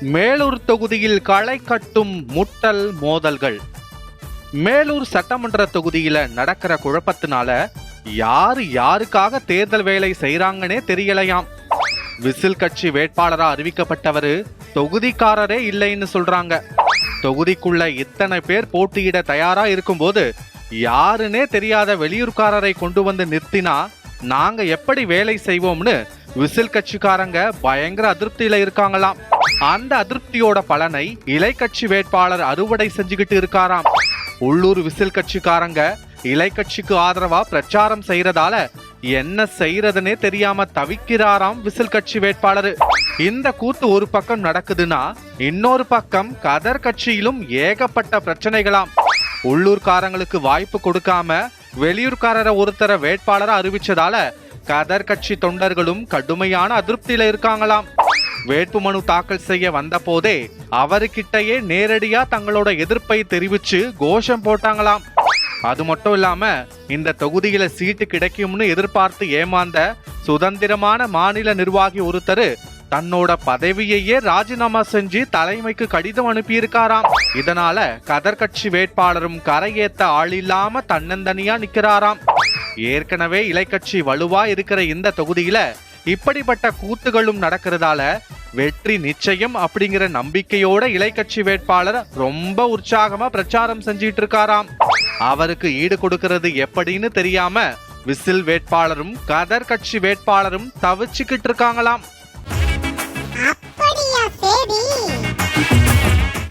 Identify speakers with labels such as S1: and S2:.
S1: மேலூர் தொகுதியில் களை கட்டும் முட்டல் மோதல்கள். மேலூர் சட்டமன்ற தொகுதியில நடக்கிற குழப்பத்தினால யாருக்காக தேர்தல் வேலை செய்யறாங்கன்னே தெரியலையாம். விசில் கட்சி வேட்பாளரா அறிவிக்கப்பட்டவரு தொகுதிக்காரரே இல்லைன்னு சொல்றாங்க. தொகுதிக்குள்ள இத்தனை பேர் போட்டியிட தயாரா இருக்கும்போது யாருன்னே தெரியாத வெளியூர்காரரை கொண்டு வந்து நிறுத்தினா நாங்க எப்படி வேலை செய்வோம்னு விசில் கட்சிக்காரங்க பயங்கர அதிருப்தியில இருக்காங்களாம். அந்த அதிருப்தியோட பலனை இலை கட்சி வேட்பாளர் அறுவடை செஞ்சுக்கிட்டு இருக்காராம். உள்ளூர் விசில் கட்சிக்காரங்க இலை கட்சிக்கு ஆதரவா பிரச்சாரம் செய்யறதால என்ன செய்யறதுன்னே தெரியாம தவிக்கிறாராம் விசில் கட்சி வேட்பாளர். இந்த கூத்து ஒரு பக்கம் நடக்குதுன்னா இன்னொரு பக்கம் கதர் கட்சியிலும் ஏகப்பட்ட பிரச்சனைகளாம். உள்ளூர்காரங்களுக்கு வாய்ப்பு கொடுக்காம வெளியூர்காரரை ஒருத்தர வேட்பாளரை அறிவிச்சதால கதர் கட்சி தொண்டர்களும் கடுமையான அதிருப்தியில இருக்காங்களாம். வேட்புமனு தாக்கல் செய்ய வந்த போதே அவருக்கிட்டயே நேரடியா தங்களோட எதிர்ப்பை தெரிவிச்சு கோஷம் போட்டாங்களாம். அது மட்டும் இல்லாம இந்த தொகுதியில சீட்டு கிடைக்கும்னு எதிர்பார்த்து ஏமாந்த சுதந்திரமான மாநில நிர்வாகி ஒருத்தர் தன்னோட பதவியையே ராஜினாமா செஞ்சு தலைமைக்கு கடிதம் அனுப்பியிருக்காராம். இதனால கதர் கட்சி வேட்பாளரும் கரையேத்த ஆள் இல்லாம தன்னந்தனியா நிக்கிறாராம். ஏற்கனவே இலை கட்சி வலுவா இருக்கிற இந்த தொகுதியில இப்படிப்பட்ட கூத்துகளும் நடக்கிறதால வெற்றி நிச்சயம் அப்படிங்கிற நம்பிக்கையோட இலை கட்சி வேட்பாளர் ரொம்ப உற்சாகமா பிரச்சாரம் செஞ்சிட்டு இருக்காராம். அவருக்கு ஈடு கொடுக்கிறது எப்படின்னு தெரியாம விசில் வேட்பாளரும் கதர் கட்சி வேட்பாளரும் தவிச்சுக்கிட்டு இருக்காங்களாம்.
S2: அப்படியா? சரி.